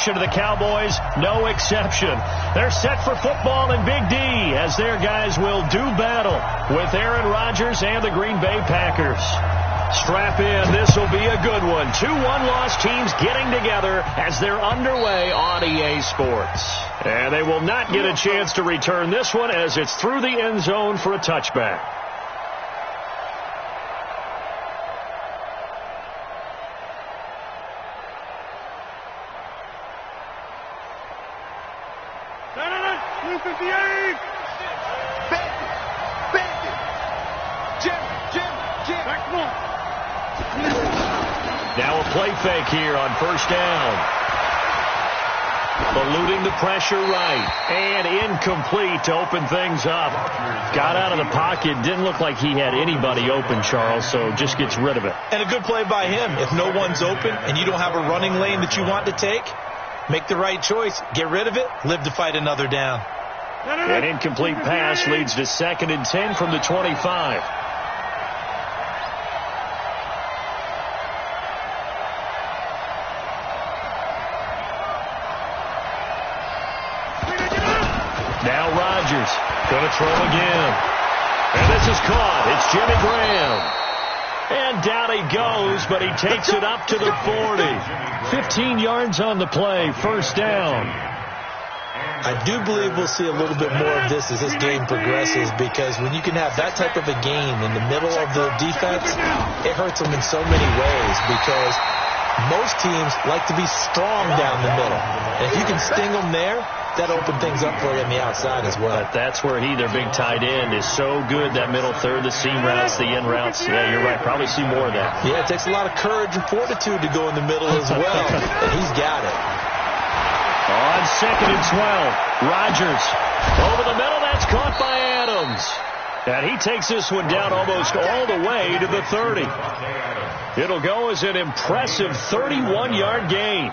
To the Cowboys, no exception. They're set for football in Big D as their guys will do battle with Aaron Rodgers and the Green Bay Packers. Strap in. This will be a good one. 2 one-loss teams getting together as they're underway on EA Sports. And they will not get a chance to return this one as it's through the end zone for a touchback. Now a play fake here on first down. Eluding the pressure right. And incomplete to open things up. Got out of the pocket. Didn't look like he had anybody open, Charles, so just gets rid of it. And a good play by him. If no one's open and you don't have a running lane that you want to take, make the right choice. Get rid of it. Live to fight another down. An incomplete pass leads to 2nd and 10 from the 25. Now Rodgers going to throw again. And this is caught. It's Jimmy Graham. And down he goes, but he takes it up to the 40. 15 yards on the play. First down. I do believe we'll see a little bit more of this as this game progresses, because when you can have that type of a game in the middle of the defense, it hurts them in so many ways, because most teams like to be strong down the middle. And if you can sting them there, that opens things up for you on the outside as well. But that's where their big tight end, is so good. That middle third, the seam routes, the in routes. Yeah, you're right. Probably see more of that. Yeah, it takes a lot of courage and fortitude to go in the middle as well. And he's got it. On 2nd and 12, Rodgers over the middle. That's caught by Adams. And he takes this one down almost all the way to the 30. It'll go as an impressive 31-yard gain.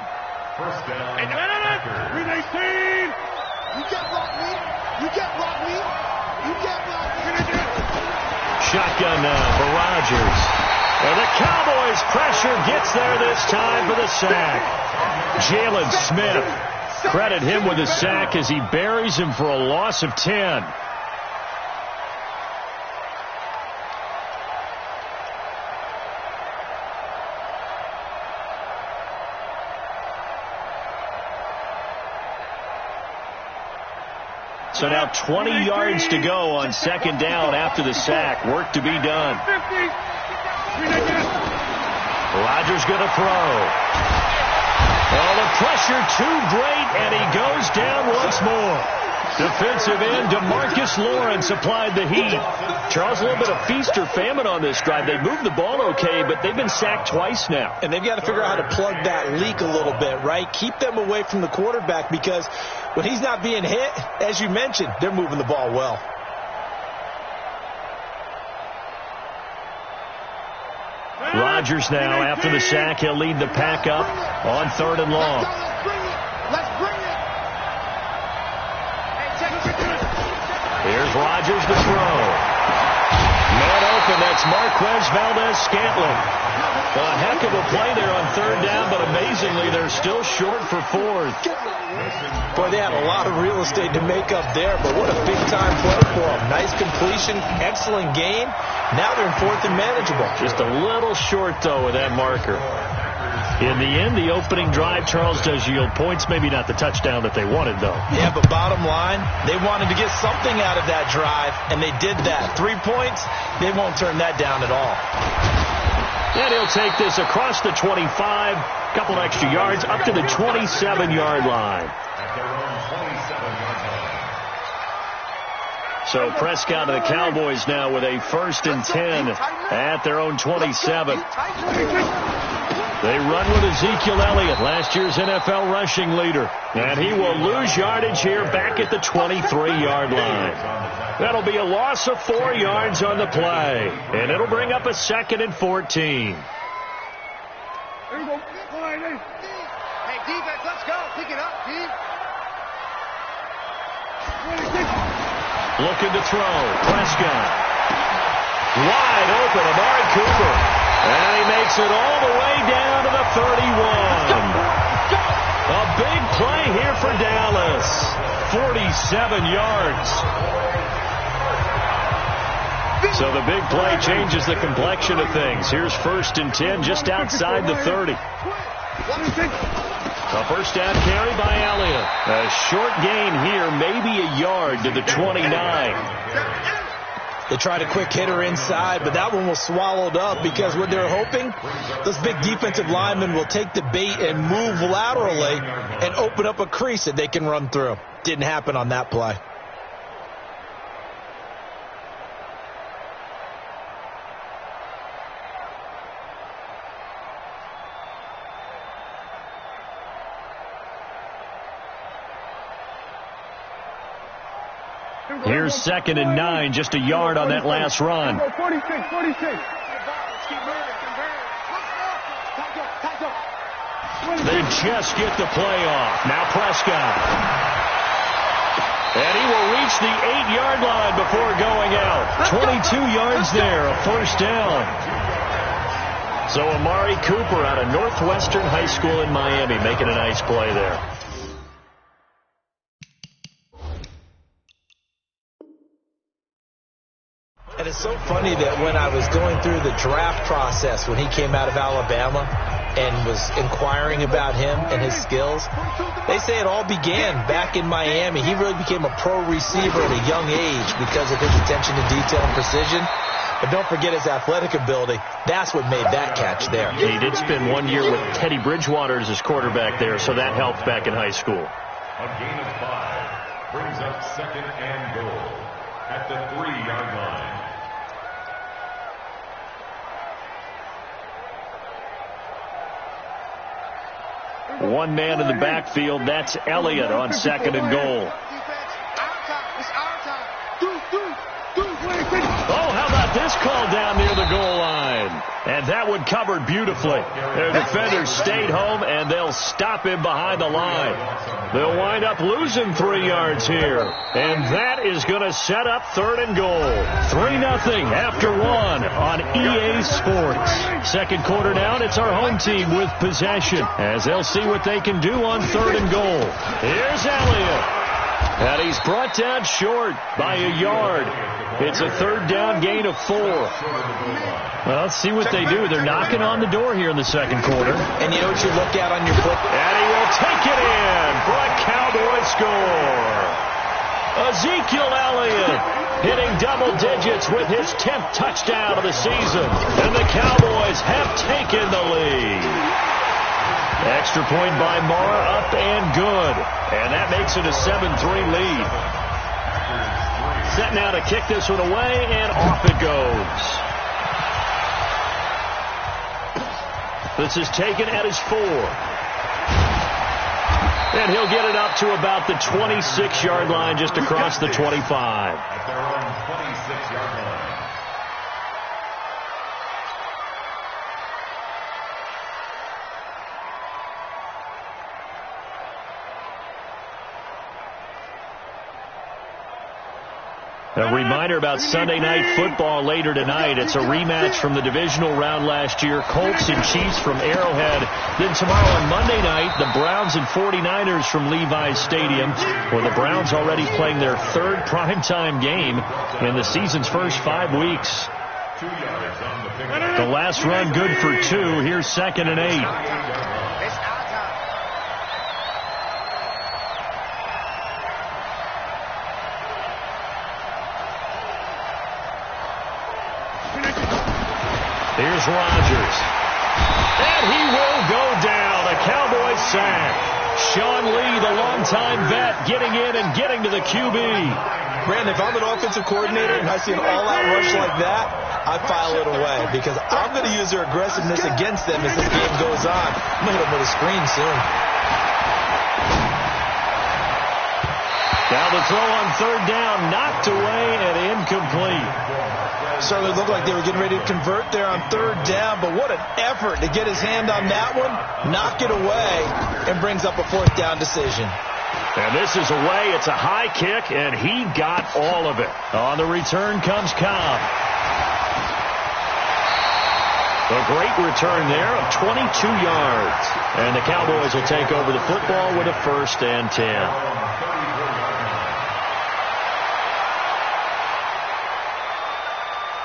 First down. You get block me. You get block me. You get block me. Shotgun now for Rodgers. And the Cowboys' pressure gets there this time for the sack. Jalen Smith. Credit him with a sack as he buries him for a loss of 10. So now 20 yards to go on 2nd down after the sack. Work to be done. Rodgers going to throw. Oh, the pressure too great, and he goes down once more. Defensive end DeMarcus Lawrence applied the heat. Charles, a little bit of feast or famine on this drive. They moved the ball okay, but they've been sacked twice now. And they've got to figure out how to plug that leak a little bit, right? Keep them away from the quarterback, because when he's not being hit, as you mentioned, they're moving the ball well. Rodgers now, after the sack, he'll lead the pack up on 3rd and long. Let's bring it. Here's Rodgers to throw. Man open, that's Marquez Valdez-Scantling. A heck of a play there on 3rd down, but amazingly, they're still short for 4th. Boy, they had a lot of real estate to make up there, but what a big-time play for them. Nice completion, excellent gain. Now they're in 4th and manageable. Just a little short, though, with that marker. In the end, the opening drive, Charles, does yield points. Maybe not the touchdown that they wanted, though. Yeah, but bottom line, they wanted to get something out of that drive, and they did that. 3 points, they won't turn that down at all. And he'll take this across the 25, a couple extra yards, up to the 27-yard line. So Prescott and the Cowboys now with a 1st and 10 at their own 27. They run with Ezekiel Elliott, last year's NFL rushing leader. And he will lose yardage here back at the 23-yard line. That'll be a loss of 4 yards on the play. And it'll bring up a 2nd and 14. Hey, defense, let's go. Pick it up, Steve. Looking to throw. Prescott. Wide open. Amari Cooper. And he makes it all the way down to the 31. A big play here for Dallas. 47 yards. So the big play changes the complexion of things. Here's 1st and 10 just outside the 30. A first down carry by Elliott. A short gain here, maybe a yard to the 29. They tried a quick hitter inside, but that one was swallowed up because what they're hoping, those big defensive linemen will take the bait and move laterally and open up a crease that they can run through. Didn't happen on that play. Here's 2nd and 9, just a yard on that last run. 46. They just get the play off. Now Prescott. And he will reach the 8-yard line before going out. 22 yards there, a first down. So Amari Cooper out of Northwestern High School in Miami making a nice play there. And it's so funny that when I was going through the draft process when he came out of Alabama and was inquiring about him and his skills, they say it all began back in Miami. He really became a pro receiver at a young age because of his attention to detail and precision. But don't forget his athletic ability. That's what made that catch there. He did spend 1 year with Teddy Bridgewater as his quarterback there, so that helped back in high school. A gain of 5 brings up 2nd and goal at the 3-yard line. One man in the backfield. That's Elliott on 2nd and goal. Oh, how about this call down near the goal line? And that one covered beautifully. Their defenders stayed home, and they'll stop him behind the line. They'll wind up losing 3 yards here. And that is going to set up 3rd and goal. 3-0 after 1 on EA Sports. Second quarter down, it's our home team with possession as they'll see what they can do on 3rd and goal. Here's Elliott. And he's brought down short by a yard. It's a 3rd down gain of 4. Well, let's see what they do. They're knocking on the door here in the second quarter. And you know what you look at on your foot? And he will take it in for a Cowboy score. Ezekiel Elliott hitting double digits with his 10th touchdown of the season. And the Cowboys have taken the lead. Extra point by Marr, up and good. And that makes it a 7-3 lead. Set now to kick this one away, and off it goes. This is taken at his 4. And he'll get it up to about the 26-yard line, just across the 25. At their own 26-yard line. A reminder about Sunday Night Football later tonight. It's a rematch from the divisional round last year. Colts and Chiefs from Arrowhead. Then tomorrow on Monday night, the Browns and 49ers from Levi's Stadium, where the Browns already playing their 3rd primetime game in the season's first 5 weeks. 2 yards on the pickup. The last run good for 2. Here's 2nd and 8. Here's Rodgers. And he will go down. A Cowboys sack. Sean Lee, the longtime vet, getting in and getting to the QB. Brandon, if I'm an offensive coordinator and I see an all-out rush like that, I file it away because I'm going to use their aggressiveness against them as this game goes on. I'm going to hit them with a screen soon. Now the throw on 3rd down, knocked away and incomplete. Certainly looked like they were getting ready to convert there on 3rd down, but what an effort to get his hand on that one, knock it away, and brings up a 4th down decision. And this is away. It's a high kick, and he got all of it. On the return comes Cobb. A great return there of 22 yards. And the Cowboys will take over the football with a 1st and 10.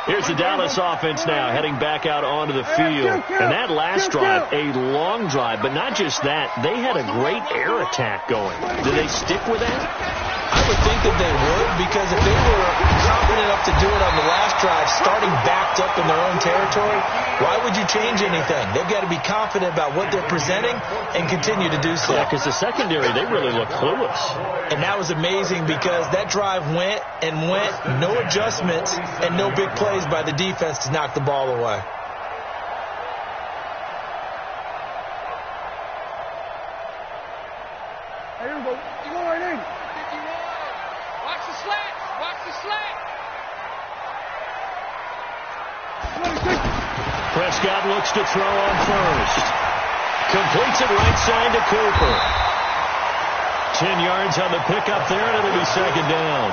Here's the Dallas offense now heading back out onto the field. And that last drive, a long drive, but not just that. They had a great air attack going. Do they stick with that? I would think that they would, because if they were confident enough to do it on the last drive, starting backed up in their own territory, why would you change anything? They've got to be confident about what they're presenting and continue to do so. Yeah, because the secondary, they really look clueless. And that was amazing, because that drive went and went, no adjustments and no big plays by the defense to knock the ball away. Here we go. You go right in. Watch the slant. Watch the slant. Prescott looks to throw on first. Completes it right side to Cooper. 10 yards on the pickup there, and it'll be 2nd down.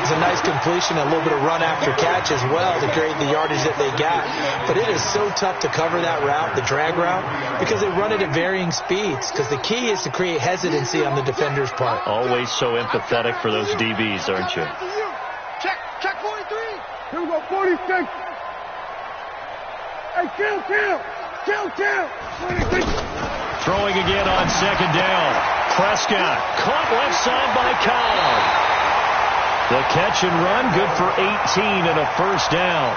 It's a nice completion, a little bit of run after catch as well to create the yardage that they got. But it is so tough to cover that route, the drag route, because they run it at varying speeds. Because the key is to create hesitancy on the defender's part. Always so empathetic for those DBs, aren't you? Check 43. Here we go, 46. Hey, kill. 46. Throwing again on 2nd down. Prescott caught left side by Cobb. The catch and run, good for 18 and a 1st down.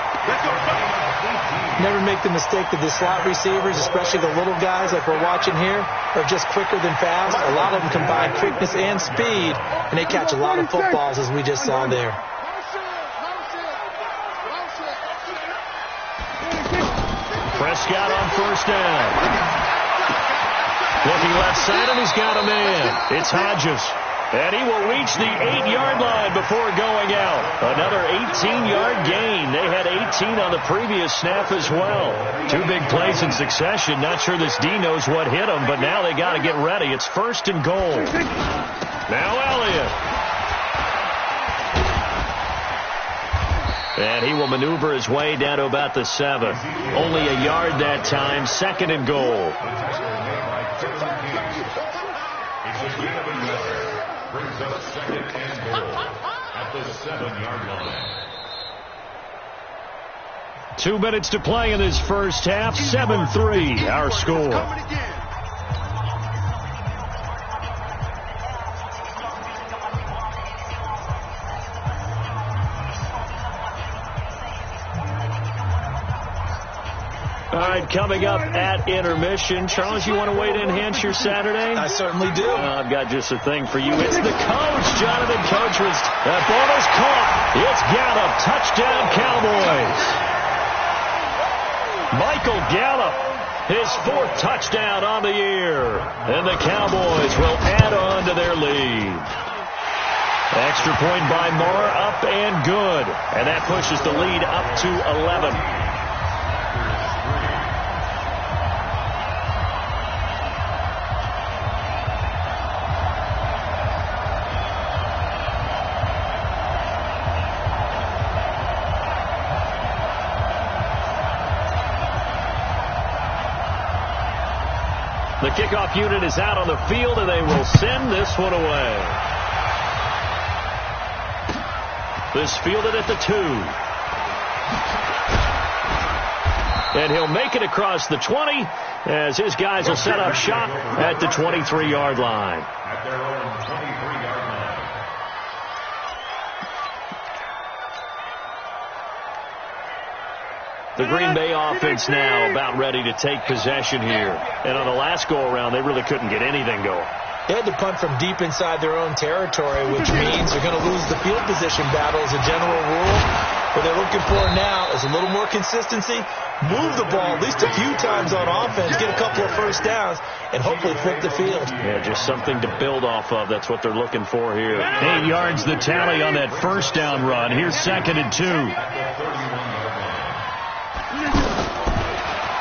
Never make the mistake that the slot receivers, especially the little guys like we're watching here, are just quicker than fast. A lot of them combine quickness and speed, and they catch a lot of footballs, as we just saw there. Prescott on 1st down. Looking left side, and he's got a man. It's Hodges. And he will reach the 8-yard line before going out. Another 18-yard gain. They had 18 on the previous snap as well. 2 big plays in succession. Not sure this D knows what hit him, but now they got to get ready. It's 1st and goal. Now Elliott. And he will maneuver his way down to about the 7. Only a yard that time. 2nd and goal. Brings up 2nd and goal at the 7-yard line. 2 minutes to play in this first half. 7-3 our score. All right, coming up at intermission. Charles, you want to wait to enhance your Saturday? I certainly do. I've got just a thing for you. It's the coach, Jonathan Coachman. That ball is caught. It's Gallup. Touchdown, Cowboys. Michael Gallup, his 4th touchdown on the year. And the Cowboys will add on to their lead. Extra point by Moore, up and good. And that pushes the lead up to 11. The kickoff unit is out on the field, and they will send this one away. This fielded at the 2. And he'll make it across the 20 as his guys will set up shop at the 23-yard line. At their own 23-yard line. The Green Bay offense now about ready to take possession here. And on the last go-around, they really couldn't get anything going. They had to punt from deep inside their own territory, which means they're going to lose the field position battle as a general rule. What they're looking for now is a little more consistency, move the ball at least a few times on offense, get a couple of 1st downs, and hopefully flip the field. Yeah, just something to build off of. That's what they're looking for here. 8 yards the tally on that 1st down run. Here's 2nd and 2.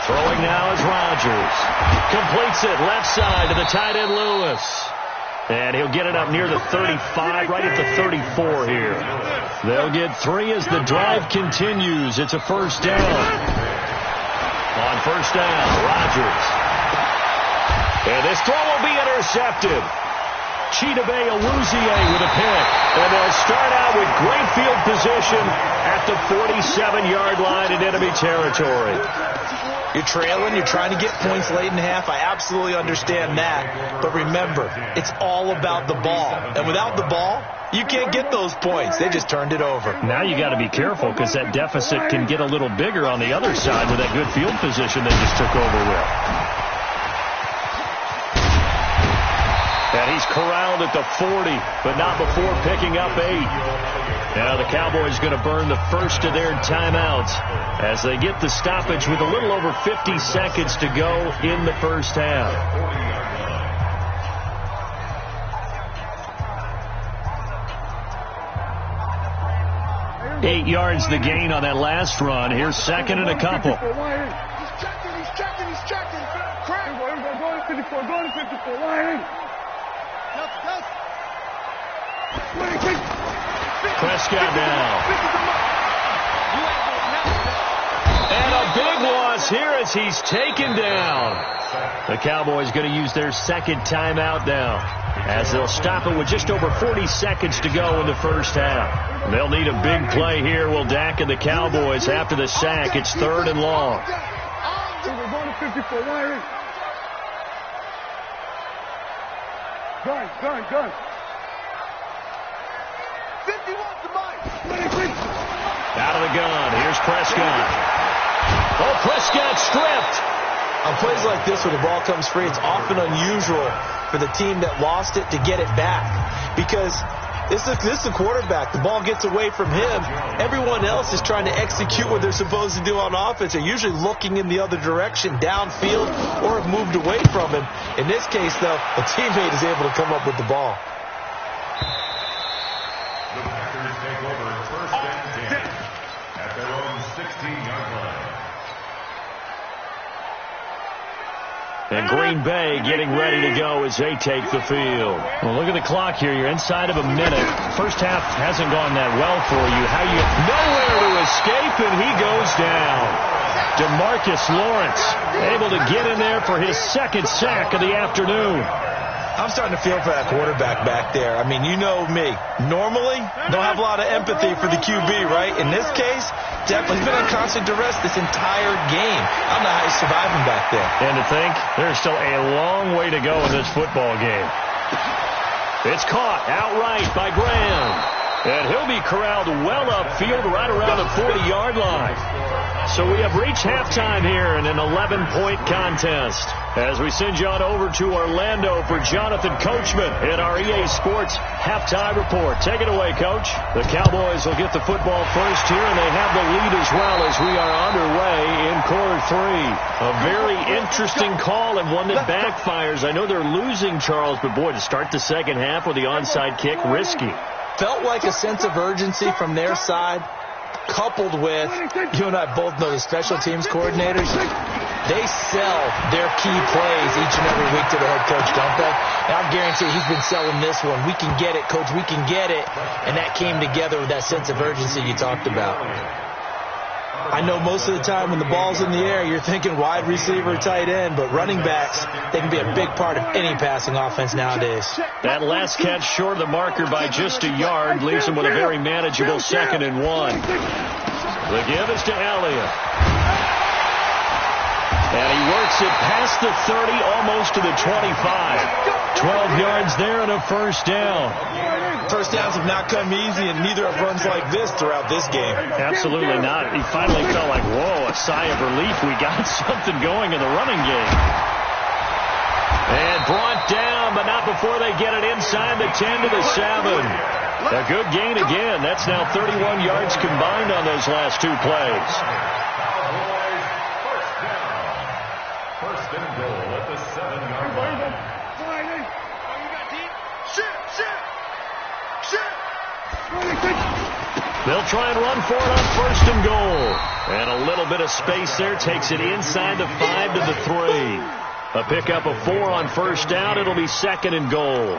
Throwing now is Rodgers. Completes it left side to the tight end Lewis. And he'll get it up near the 35, right at the 34 here. They'll get 3 as the drive continues. It's a 1st down. On first down, Rodgers. And this throw will be intercepted. Chidobe Awuzie with a pick. And they'll start out with great field position at the 47-yard line in enemy territory. You're trailing. You're trying to get points late in half. I absolutely understand that. But remember, it's all about the ball. And without the ball, you can't get those points. They just turned it over. Now you got to be careful because that deficit can get a little bigger on the other side with that good field position they just took over with. And he's corralled at the 40, but not before picking up 8. Now the Cowboys going to burn the first of their timeouts as they get the stoppage with a little over 50 seconds to go in the first half. Eight yards the gain on that last run. Here's second and a couple. He's checking. Craig. Go to 54. Prescott now. And a big loss here as he's taken down. The Cowboys going to use their second timeout now as they'll stop it with just over 40 seconds to go in the first half. They'll need a big play here, will Dak and the Cowboys after the sack. It's third and long. Gun. 50 wants the mic. Out of the gun. Here's Prescott. Oh, Prescott stripped. On plays like this where the ball comes free, it's often unusual for the team that lost it to get it back. Because this is the quarterback. The ball gets away from him. Everyone else is trying to execute what they're supposed to do on offense. They're usually looking in the other direction, downfield, or have moved away from him. In this case, though, a teammate is able to come up with the ball. The Packers take over first and 10 at their own 16-yard line. And Green Bay getting ready to go as they take the field. Well, look at the clock here. You're inside of a minute. First half hasn't gone that well for you. How you nowhere to escape, and he goes down. DeMarcus Lawrence able to get in there for his second sack of the afternoon. I'm starting to feel for that quarterback back there. I mean, you know me. Normally, don't have a lot of empathy for the QB, right? In this case, definitely been on constant duress this entire game. I don't know how he's surviving back there. And to think, there's still a long way to go in this football game. It's caught outright by Graham. And he'll be corralled well upfield right around the 40-yard line. So we have reached halftime here in an 11-point contest. As we send you on over to Orlando for Jonathan Coachman in our EA Sports Halftime Report. Take it away, Coach. The Cowboys will get the football first here, and they have the lead as well as we are underway in quarter 3. A very interesting call and one that backfires. I know they're losing, Charles, but boy, to start the second half with the onside kick, risky. Felt like a sense of urgency from their side, coupled with, you and I both know the special teams coordinators, they sell their key plays each and every week to the head coach, don't they? And I guarantee he's been selling this one. We can get it, coach, we can get it. And that came together with that sense of urgency you talked about. I know most of the time when the ball's in the air, you're thinking wide receiver, tight end, but running backs, they can be a big part of any passing offense nowadays. That last catch short of the marker by just a yard leaves him with a very manageable 2nd and 1. The give is to Elliott. And he works it past the 30, almost to the 25. 12 yards there and a first down. First downs have not come easy, and neither have runs like this throughout this game. Absolutely not. He finally felt like, whoa, a sigh of relief. We got something going in the running game. And brought down, but not before they get it inside the 10 to the 7. A good gain again. That's now 31 yards combined on those last two plays. First and goal at the 7-yard line. They'll try and run for it on first and goal. And a little bit of space there takes it inside the 5 to the 3. A pickup of 4 on first down. It'll be 2nd and goal.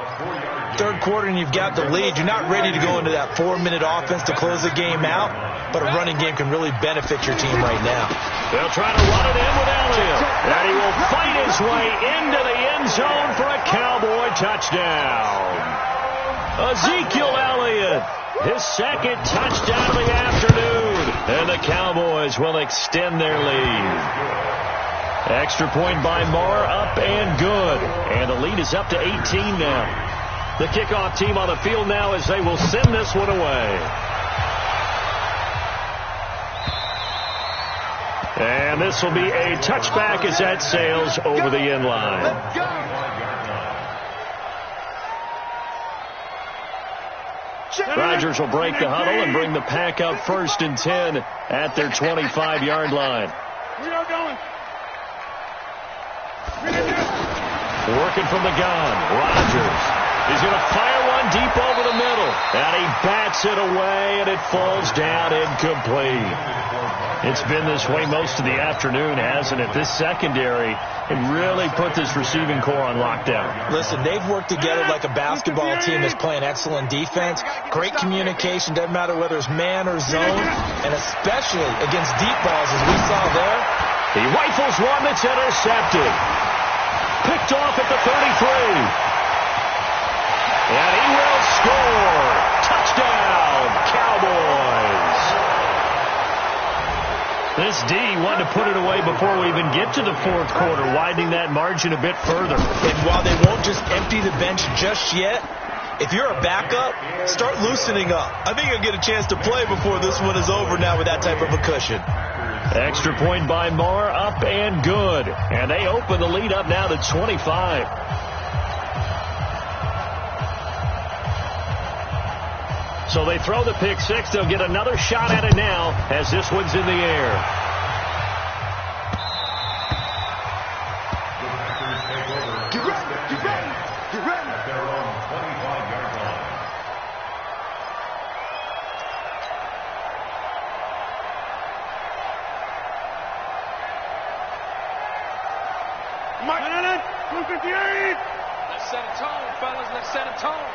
Third quarter and you've got the lead. You're not ready to go into that 4-minute offense to close the game out, but a running game can really benefit your team right now. They'll try to run it in with Elliott, and he will fight his way into the end zone for a Cowboy touchdown. Ezekiel Elliott, his 2nd touchdown of the afternoon, and the Cowboys will extend their lead. Extra point by Marr, up and good. And the lead is up to 18 now. The kickoff team on the field now as they will send this one away. And this will be a touchback as that sails over the end line. Rodgers will break the huddle and bring the pack up 1st and 10 at their 25-yard line. We are going. Working from the gun, Rodgers. He's going to fire one deep over the middle. And he bats it away, and it falls down incomplete. It's been this way most of the afternoon, hasn't it? This secondary can really put this receiving core on lockdown. Listen, they've worked together like a basketball team that's playing excellent defense. Great communication, doesn't matter whether it's man or zone, and especially against deep balls as we saw there. He rifles one that's intercepted. Picked off at the 33. And he will score. Touchdown, Cowboys. This D wanted to put it away before we even get to the 4th quarter, widening that margin a bit further. And while they won't just empty the bench just yet, if you're a backup, start loosening up. I think you'll get a chance to play before this one is over now with that type of a cushion. Extra point by Marr, up and good. And they open the lead up now to 25. So they throw the pick 6. They'll get another shot at it now as this one's in the air. Get ready, get ready, get ready. At their own 25-yard line. Madden, 258. Let's set a tone, fellas. Let's set a tone.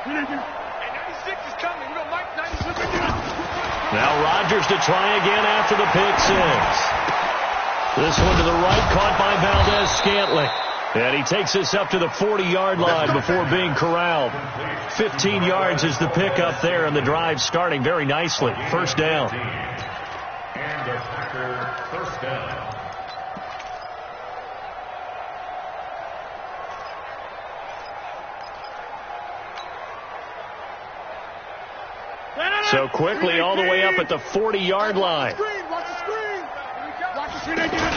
Hey, 96 is coming. You know, Mike, 96 again. Now Rodgers to try again after the pick 6. This one to the right, caught by Valdez-Scantling. And he takes this up to the 40-yard line before being corralled. 15 yards is the pickup there, and the drive starting very nicely. 1st down. And the Packer 1st down. So quickly all the way up at the 40-yard line. Watch the screen. Watch the screen again.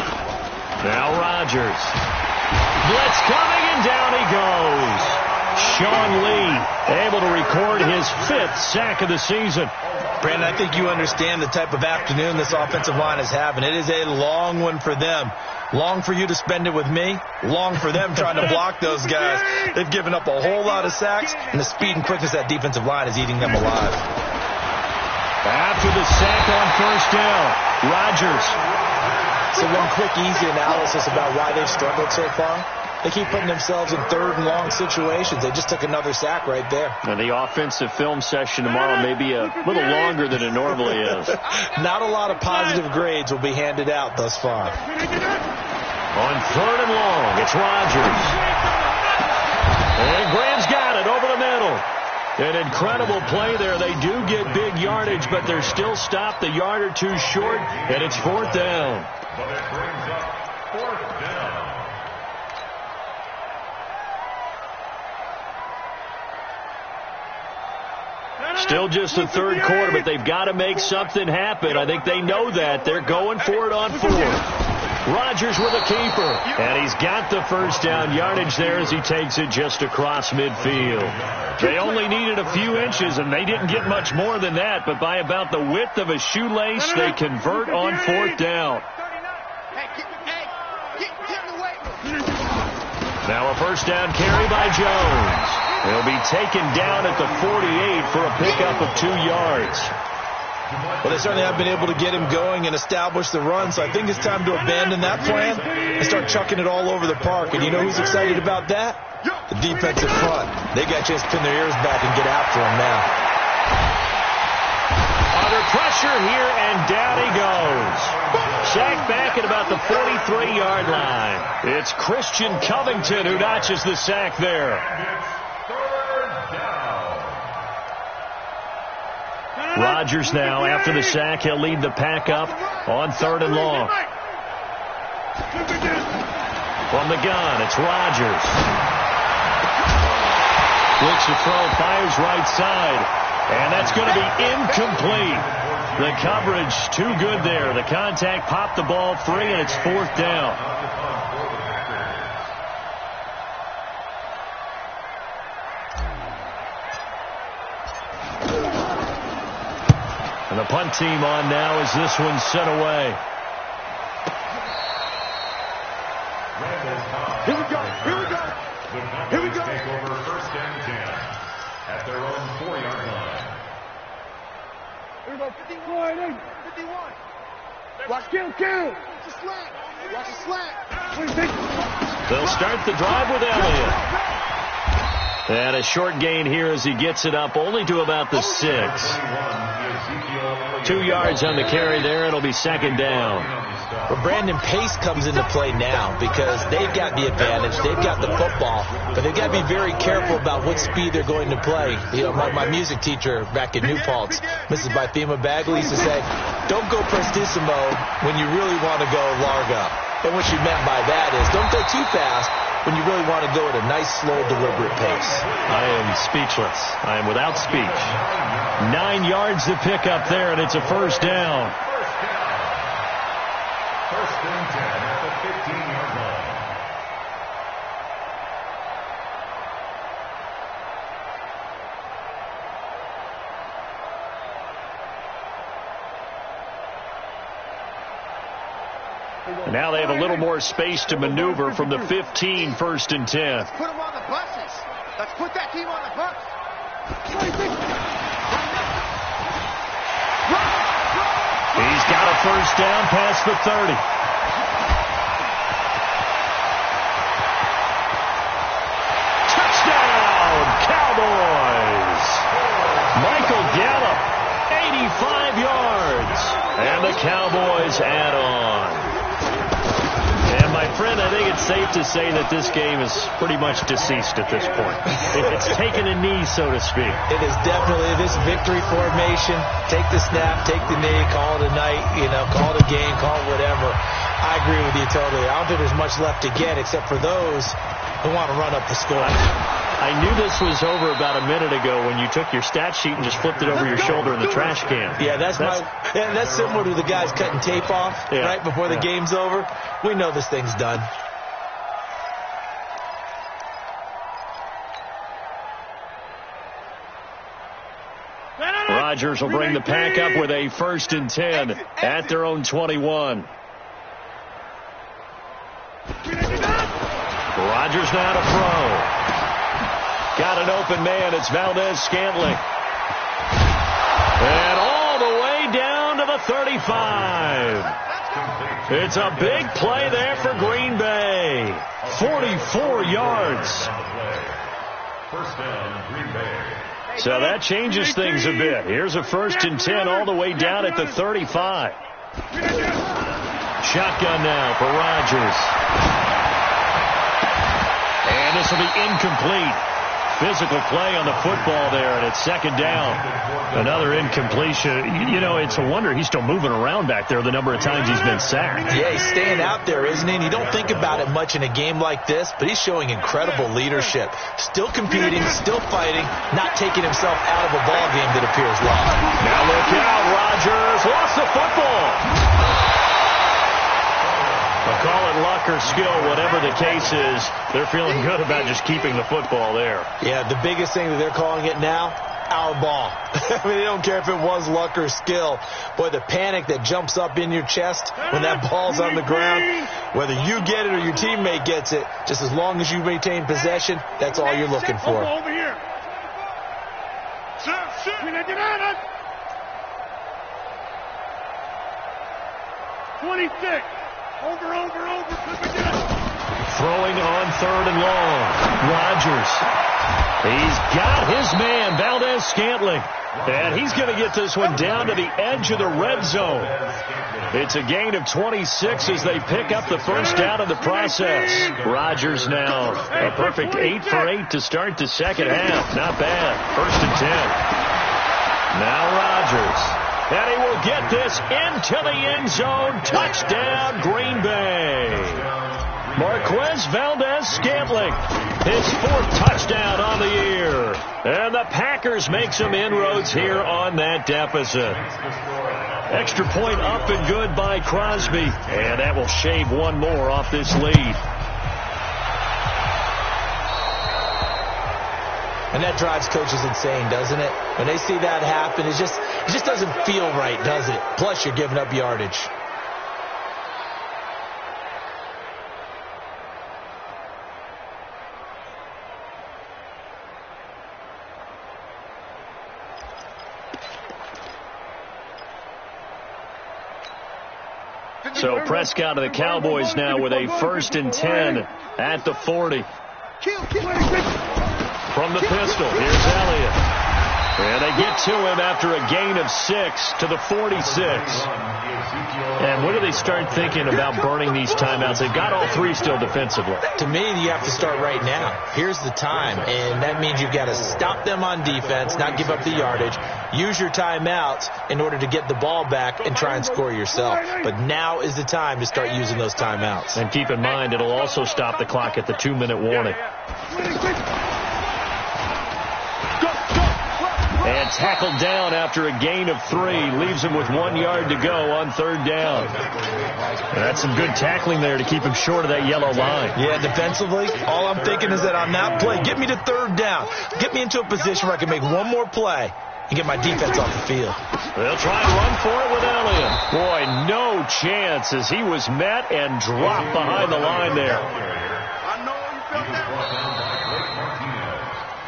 Now Rodgers. Blitz coming, and down he goes. Sean Lee able to record his 5th sack of the season. Brandon, I think you understand the type of afternoon this offensive line is having. It is a long one for them. Long for you to spend it with me. Long for them trying to block those guys. They've given up a whole lot of sacks, and the speed and quickness of that defensive line is eating them alive. After the sack on 1st down, Rodgers. So one quick, easy analysis about why they've struggled so far. They keep putting themselves in 3rd and long situations. They just took another sack right there. And the offensive film session tomorrow may be a little longer than it normally is. Not a lot of positive grades will be handed out thus far. On 3rd and long, it's Rodgers. And Graham's got it over the middle. An incredible play there. They do get big yardage, but they're still stopped a yard or two short, and it's 4th down. But it brings up 4th down. Still just the 3rd quarter, but they've got to make something happen. I think they know that. They're going for it on 4th. Rodgers with a keeper. And he's got the 1st down yardage there as he takes it just across midfield. They only needed a few inches, and they didn't get much more than that. But by about the width of a shoelace, they convert on 4th down. Now a 1st down carry by Jones. He'll be taken down at the 48 for a pickup of 2 yards. Well, they certainly have been able to get him going and establish the run, so I think it's time to abandon that plan and start chucking it all over the park. And you know who's excited about that? The defensive front. They got a chance to pin their ears back and get after him now. Under pressure here, and down he goes. Sacked back at about the 43-yard line. It's Christian Covington who notches the sack there. Rodgers now, after the sack, he'll lead the pack up on 3rd and long. From the gun, it's Rodgers. Looks to throw, fires right side. And that's going to be incomplete. The coverage too good there. The contact popped the ball free, and it's 4th down. And the punt team on now as this one's sent away. Here we go. Here we go. Here we go. Take over 1st and 10 at their own 4-yard line. Here we go. 51. Watch kill. Watch the slant. Watch the slant. They'll start the drive with Elliott. And a short gain here as he gets it up only to about the 6. 2 yards on the carry there. It'll be 2nd down. Well, Brandon, pace comes into play now because they've got the advantage. They've got the football, but they've got to be very careful about what speed they're going to play. You know, my music teacher back in New Paltz, Mrs. Bythema Bagley, used to say, don't go prestissimo when you really want to go largo. And what she meant by that is don't go too fast when you really want to go at a nice, slow, deliberate pace. I am speechless. I am without speech. 9 yards to pick up there, and it's a 1st down. 1st and 10 at the 15-yard line. And now they have a little more space to maneuver from the 15, 1st and 10. Let's put them on the buses. Let's put that team on the bus. He's got a 1st down past the 30. Touchdown, Cowboys! Michael Gallup, 85 yards. And the Cowboys add on. And my friend, I think it's safe to say that this game is pretty much deceased at this point. It's taken a knee, so to speak. It is definitely this victory formation. Take the snap, take the knee, call it a night, call it a game, call it whatever. I agree with you totally. I don't think there's much left to get except for those who want to run up the score. I knew this was over about a minute ago when you took your stat sheet and just flipped it over your shoulder in the trash can. Yeah, that's similar to the guys cutting tape off right before the game's over. We know this thing's done. Rodgers will bring the pack up with a 1st and 10 at their own 21. Rodgers now to throw. Got an open man. It's Valdez-Scantling. And all the way down to the 35. It's a big play there for Green Bay. 44 yards. 1st down, Green Bay. So that changes things a bit. Here's a 1st and 10 all the way down at the 35. Shotgun now for Rodgers. And this will be incomplete. Physical play on the football there, and it's 2nd down. Another incompletion. It's a wonder he's still moving around back there the number of times he's been sacked. Yeah, he's staying out there, isn't he? And you don't think about it much in a game like this, but he's showing incredible leadership. Still competing, still fighting, not taking himself out of a ball game that appears lost. Now look out, Rodgers lost the football. I'll call it luck or skill, whatever the case is. They're feeling good about just keeping the football there. Yeah, the biggest thing that they're calling it now, our ball. I mean, they don't care if it was luck or skill. Boy, the panic that jumps up in your chest when that ball's on the ground, whether you get it or your teammate gets it, just as long as you maintain possession, that's all you're looking for. Over here. 26. Over. Throwing on 3rd and long. Rodgers. He's got his man, Valdez-Scantling. And he's going to get this one down to the edge of the red zone. It's a gain of 26 as they pick up the first down in the process. Rodgers now a perfect 8 for 8 to start the second half. Not bad. 1st and 10. Now Rodgers. And he will get this into the end zone. Touchdown, Green Bay. Marquez Valdez-Scantling, his 4th touchdown on the year. And the Packers make some inroads here on that deficit. Extra point up and good by Crosby. And that will shave one more off this lead. And that drives coaches insane, doesn't it? When they see that happen, it just doesn't feel right, does it? Plus, you're giving up yardage. So Prescott of the Cowboys now with a 1st and 10 at the 40. From the pistol, here's Elliott. And they get to him after a gain of 6 to the 46. And when do they start thinking about burning these timeouts? They've got all 3 still defensively. To me, you have to start right now. Here's the time, and that means you've got to stop them on defense, not give up the yardage, use your timeouts in order to get the ball back and try and score yourself. But now is the time to start using those timeouts. And keep in mind, it'll also stop the clock at the 2-minute warning. And tackled down after a gain of 3. Leaves him with 1 yard to go on 3rd down. And that's some good tackling there to keep him short of that yellow line. Yeah, defensively, all I'm thinking is that on that play, get me to 3rd down. Get me into a position where I can make one more play and get my defense off the field. They'll try and run for it with Elliott. Boy, no chance as he was met and dropped behind the line there.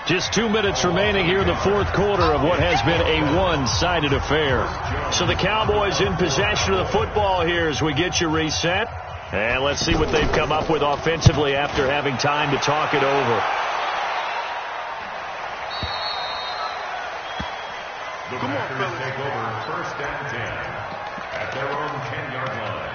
Just 2 minutes remaining here in the 4th quarter of what has been a one-sided affair. So the Cowboys in possession of the football here as we get you reset. And let's see what they've come up with offensively after having time to talk it over. The Packers take over 1st and 10 at their own 10-yard line.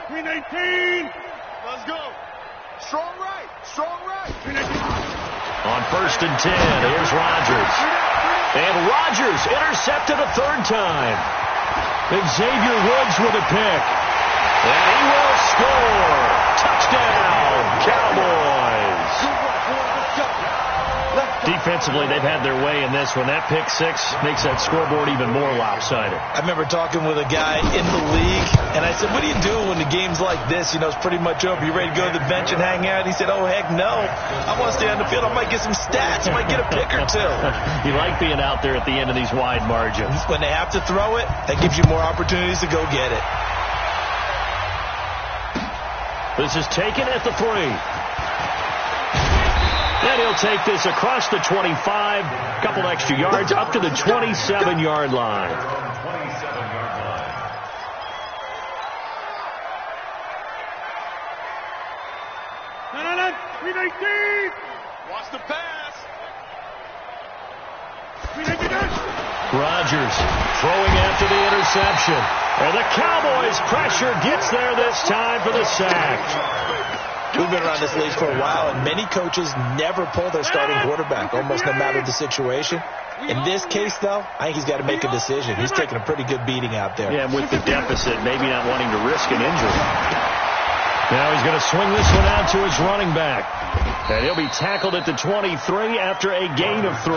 Green 18. Let's go. Strong right. On 1st and 10, here's Rodgers. And Rodgers intercepted a 3rd time. Xavier Woods with a pick. And he will score. Touchdown, Cowboys. Defensively, they've had their way in this one. That pick 6 makes that scoreboard even more lopsided. I remember talking with a guy in the league, and I said, what do you do when the game's like this? You know, it's pretty much over. You ready to go to the bench and hang out? He said, oh, heck no. I want to stay on the field. I might get some stats. I might get a pick or 2. You like being out there at the end of these wide margins. When they have to throw it, that gives you more opportunities to go get it. This is taken at the 3. And he'll take this across the 25, a couple extra yards, up to the 27-yard line. Watch the pass. Rodgers throwing after the interception. And the Cowboys' pressure gets there this time for the sack. We've been around this league for a while, and many coaches never pull their starting quarterback, almost no matter the situation. In this case, though, I think he's got to make a decision. He's taking a pretty good beating out there. Yeah, and with the deficit, maybe not wanting to risk an injury. Now he's going to swing this one out to his running back. And he'll be tackled at the 23 after a gain of 3.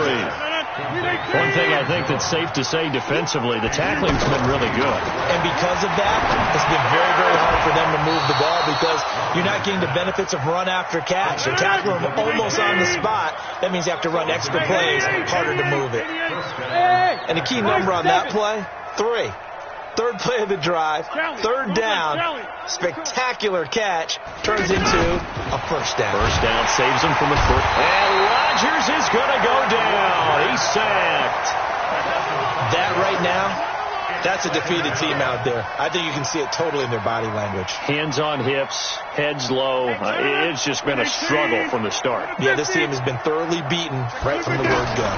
One thing I think that's safe to say defensively, the tackling's been really good. And because of that, it's been very, very hard for them to move the ball because you're not getting the benefits of run after catch. They're tackling them almost on the spot. That means you have to run extra plays, harder to move it. And the key number on that play, 3. Third play of the drive, third down, spectacular catch, turns into a first down. First down saves him from a foot. And Rodgers is going to go down. He's sacked. That right now, that's a defeated team out there. I think you can see it totally in their body language. Hands on hips, heads low. It's just been a struggle from the start. Yeah, this team has been thoroughly beaten right from the word go.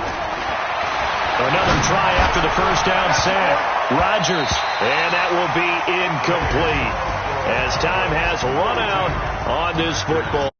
Another try after the first down sack. Rodgers, and that will be incomplete as time has run out on this football.